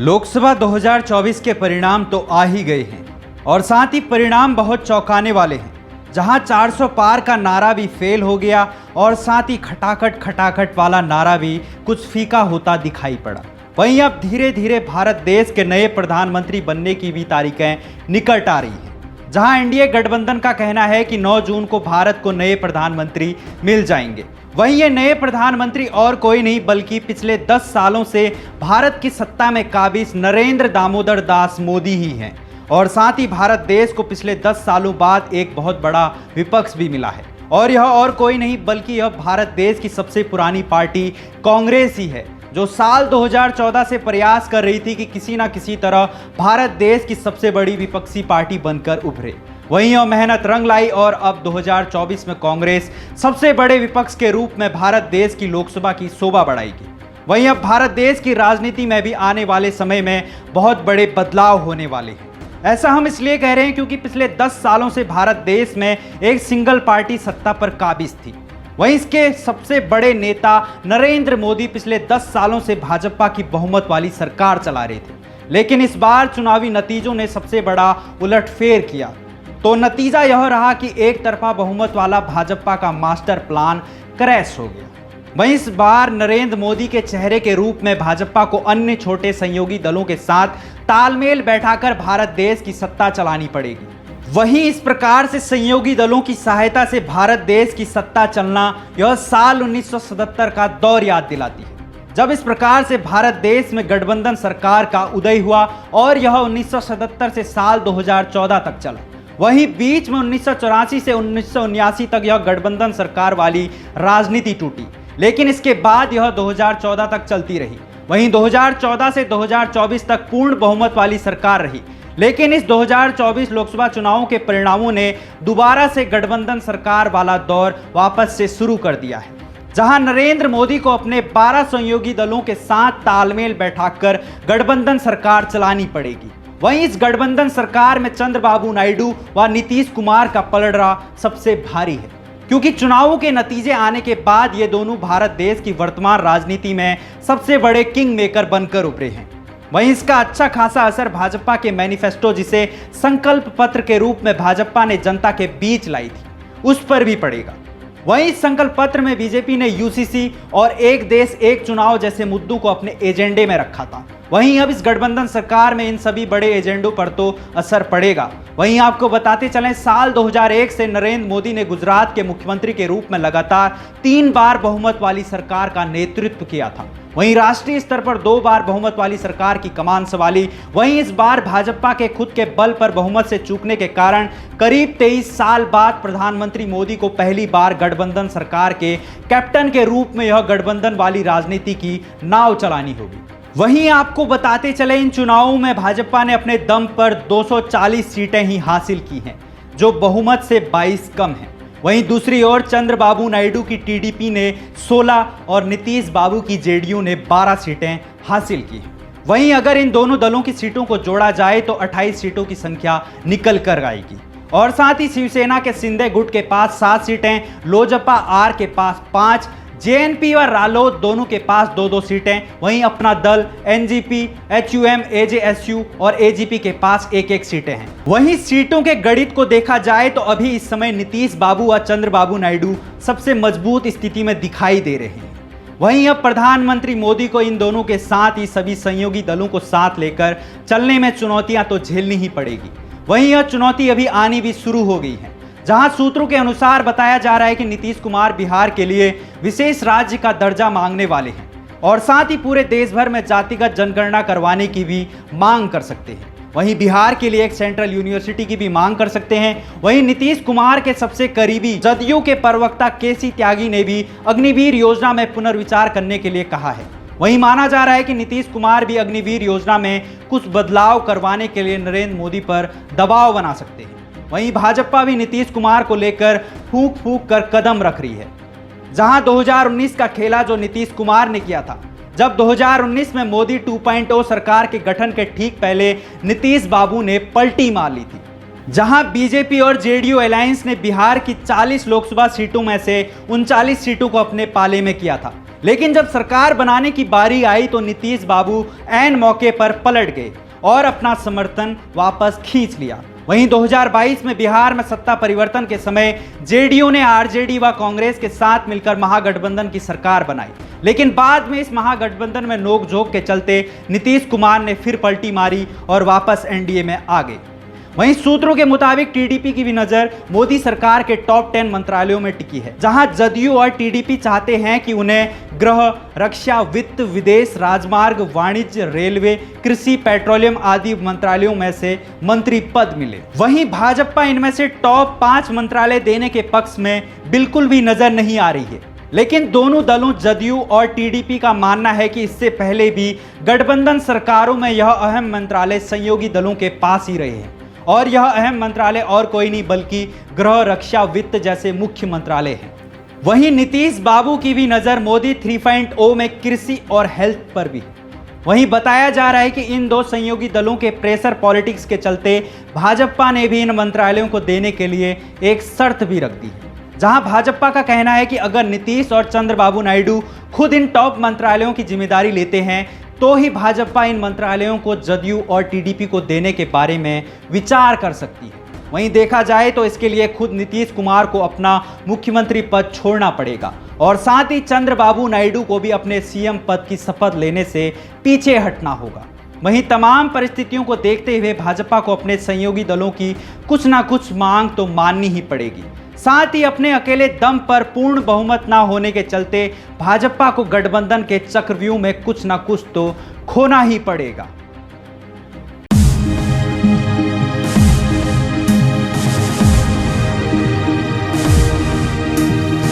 लोकसभा 2024 के परिणाम तो आ ही गए हैं और साथ ही परिणाम बहुत चौंकाने वाले हैं। जहां 400 पार का नारा भी फेल हो गया और साथ ही खटाखट खटाखट वाला नारा भी कुछ फीका होता दिखाई पड़ा। वहीं अब धीरे धीरे भारत देश के नए प्रधानमंत्री बनने की भी तारीखें निकट आ रही हैं। जहां एनडीए गठबंधन का कहना है कि 9 जून को भारत को नए प्रधानमंत्री मिल जाएंगे। वहीं ये नए प्रधानमंत्री और कोई नहीं बल्कि पिछले 10 सालों से भारत की सत्ता में काबिज नरेंद्र दामोदर दास मोदी ही हैं। और साथ ही भारत देश को पिछले 10 सालों बाद एक बहुत बड़ा विपक्ष भी मिला है और यह और कोई नहीं बल्कि यह भारत देश की सबसे पुरानी पार्टी कांग्रेस ही है, जो साल 2014 से प्रयास कर रही थी कि किसी ना किसी तरह भारत देश की सबसे बड़ी विपक्षी पार्टी बनकर उभरे। वहीं यह मेहनत रंग लाई और अब 2024 में कांग्रेस सबसे बड़े विपक्ष के रूप में भारत देश की लोकसभा की शोभा बढ़ाएगी। वहीं अब भारत देश की राजनीति में भी आने वाले समय में बहुत बड़े बदलाव होने वाले हैं। ऐसा हम इसलिए कह रहे हैं क्योंकि पिछले 10 सालों से भारत देश में एक सिंगल पार्टी सत्ता पर काबिज थी। वहीं इसके सबसे बड़े नेता नरेंद्र मोदी पिछले 10 सालों से भाजपा की बहुमत वाली सरकार चला रहे थे, लेकिन इस बार चुनावी नतीजों ने सबसे बड़ा उलटफेर किया। तो नतीजा यह रहा कि एक तरफा बहुमत वाला भाजपा का मास्टर प्लान क्रैश हो गया। वहीं इस बार नरेंद्र मोदी के चेहरे के रूप में भाजपा को अन्य छोटे सहयोगी दलों के साथ तालमेल बैठाकर भारत देश की सत्ता चलानी पड़ेगी। वहीं इस प्रकार से सहयोगी दलों की सहायता से भारत देश की सत्ता चलना यह साल 1977 का दौर याद दिलाती है, जब इस प्रकार से भारत देश में गठबंधन सरकार का उदय हुआ और यह 1977 से साल 2014 तक चला। वहीं बीच में 1984 से 1979 तक यह गठबंधन सरकार वाली राजनीति टूटी, लेकिन इसके बाद यह 2014 तक चलती रही। वहीं 2014 से 2024 तक पूर्ण बहुमत वाली सरकार रही, लेकिन इस 2024 लोकसभा चुनावों के परिणामों ने दोबारा से गठबंधन सरकार वाला दौर वापस से शुरू कर दिया है, जहां नरेंद्र मोदी को अपने 12 सहयोगी दलों के साथ तालमेल बैठाकर गठबंधन सरकार चलानी पड़ेगी। वहीं इस गठबंधन सरकार में चंद्रबाबू नायडू व नीतीश कुमार का पलड़ा सबसे भारी है, क्योंकि चुनावों के नतीजे आने के बाद ये दोनों भारत देश की वर्तमान राजनीति में सबसे बड़े किंग मेकर बनकर उभरे हैं। वहीं इसका अच्छा खासा असर भाजपा के मैनिफेस्टो, जिसे संकल्प पत्र के रूप में भाजपा ने जनता के बीच लाई थी, उस पर भी पड़ेगा। वहीं इस संकल्प पत्र में बीजेपी ने यूसीसी और एक देश एक चुनाव जैसे मुद्दों को अपने एजेंडे में रखा था। वहीं अब इस गठबंधन सरकार में इन सभी बड़े एजेंडों पर तो असर पड़ेगा। वहीं आपको बताते चलें, साल 2001 से नरेंद्र मोदी ने गुजरात के मुख्यमंत्री के रूप में लगातार 3 बार बहुमत वाली सरकार का नेतृत्व किया था। वहीं राष्ट्रीय स्तर पर 2 बार बहुमत वाली सरकार की कमान संभाली। वहीं इस बार भाजपा के खुद के बल पर बहुमत से चूकने के कारण करीब 23 साल बाद प्रधानमंत्री मोदी को पहली बार गठबंधन सरकार के कैप्टन के रूप में यह गठबंधन वाली राजनीति की नाव चलानी होगी। वहीं आपको बताते चले, इन चुनावों में भाजपा ने अपने दम पर 240 सीटें ही हासिल की हैं, जो बहुमत से 22 कम है। वहीं दूसरी ओर चंद्रबाबू नायडू की टीडीपी ने 16 और नीतीश बाबू की जेडीयू ने 12 सीटें हासिल की हैं। वहीं अगर इन दोनों दलों की सीटों को जोड़ा जाए तो 28 सीटों की संख्या निकल कर आएगी। और साथ ही शिवसेना के शिंदे गुट के पास 7 सीटें, लोजपा आर के पास 5, जेएनपी और रालोद दोनों के पास 2-2 सीटें। वहीं अपना दल, एनजीपी, एचयूएम, एजेएसयू और एजीपी के पास 1-1 सीटें हैं। वहीं सीटों के गणित को देखा जाए तो अभी इस समय नीतीश बाबू और चंद्रबाबू नायडू सबसे मजबूत स्थिति में दिखाई दे रहे हैं। वहीं अब प्रधानमंत्री मोदी को इन दोनों के साथ ही सभी सहयोगी दलों को साथ लेकर चलने में चुनौतियां तो झेलनी ही पड़ेगी। वहीं यह चुनौती अभी आनी भी शुरू हो गई है, जहां सूत्रों के अनुसार बताया जा रहा है कि नीतीश कुमार बिहार के लिए विशेष राज्य का दर्जा मांगने वाले हैं और साथ ही पूरे देश भर में जातिगत जनगणना करवाने की भी मांग कर सकते हैं। वहीं बिहार के लिए एक सेंट्रल यूनिवर्सिटी की भी मांग कर सकते हैं। वहीं नीतीश कुमार के सबसे करीबी जदयू के प्रवक्ता केसी त्यागी ने भी अग्निवीर योजना में पुनर्विचार करने के लिए कहा है। वहीं माना जा रहा है कि नीतीश कुमार भी अग्निवीर योजना में कुछ बदलाव करवाने के लिए नरेंद्र मोदी पर दबाव बना सकते हैं। वहीं भाजपा भी नीतीश कुमार को लेकर फूंक फूंक कर कदम रख रही है, जहां 2019 का खेला जो नीतीश कुमार ने किया था, जब 2019 में मोदी 2.0 सरकार के गठन के ठीक पहले नीतीश बाबू ने पलटी मार ली थी। जहां बीजेपी और जेडीयू अलायंस ने बिहार की 40 लोकसभा सीटों में से 39 सीटों को अपने पाले में किया था। लेकिन जब सरकार बनाने की बारी आई तो नीतीश बाबू ऐन मौके पर पलट गए और अपना समर्थन वापस खींच लिया। वहीं 2022 में बिहार में सत्ता परिवर्तन के समय जेडीयू ने आरजेडी व कांग्रेस के साथ मिलकर महागठबंधन की सरकार बनाई, लेकिन बाद में इस महागठबंधन में नोकझोंक के चलते नीतीश कुमार ने फिर पलटी मारी और वापस एनडीए में आ गए। वहीं सूत्रों के मुताबिक टीडीपी की भी नजर मोदी सरकार के टॉप 10 मंत्रालयों में टिकी है, जहां जदयू और टीडीपी चाहते हैं कि उन्हें गृह, रक्षा, वित्त, विदेश, राजमार्ग, वाणिज्य, रेलवे, कृषि, पेट्रोलियम आदि मंत्रालयों में से मंत्री पद मिले। वहीं भाजपा इनमें से टॉप 5 मंत्रालय देने के पक्ष में बिल्कुल भी नजर नहीं आ रही है। लेकिन दोनों दलों जदयू और टीडीपी का मानना है कि इससे पहले भी गठबंधन सरकारों में यह अहम मंत्रालय सहयोगी दलों के पास ही रहे हैं और यह अहम मंत्रालय और कोई नहीं बल्कि गृह, रक्षा, वित्त जैसे मुख्य मंत्रालय हैं। वहीं नीतीश बाबू की भी नज़र मोदी 3.0 में कृषि और हेल्थ पर भी है। वहीं बताया जा रहा है कि इन दो सहयोगी दलों के प्रेशर पॉलिटिक्स के चलते भाजपा ने भी इन मंत्रालयों को देने के लिए एक शर्त भी रख दी है, जहां भाजपा का कहना है कि अगर नीतीश और चंद्रबाबू नायडू खुद इन टॉप मंत्रालयों की जिम्मेदारी लेते हैं तो ही भाजपा इन मंत्रालयों को जदयू और टीडीपी को देने के बारे में विचार कर सकती है। वहीं देखा जाए तो इसके लिए खुद नीतीश कुमार को अपना मुख्यमंत्री पद छोड़ना पड़ेगा और साथ ही चंद्रबाबू नायडू को भी अपने सीएम पद की शपथ लेने से पीछे हटना होगा। वहीं तमाम परिस्थितियों को देखते हुए भाजपा को अपने सहयोगी दलों की कुछ ना कुछ मांग तो माननी ही पड़ेगी। साथ ही अपने अकेले दम पर पूर्ण बहुमत ना होने के चलते भाजपा को गठबंधन के चक्रव्यूह में कुछ ना कुछ तो खोना ही पड़ेगा।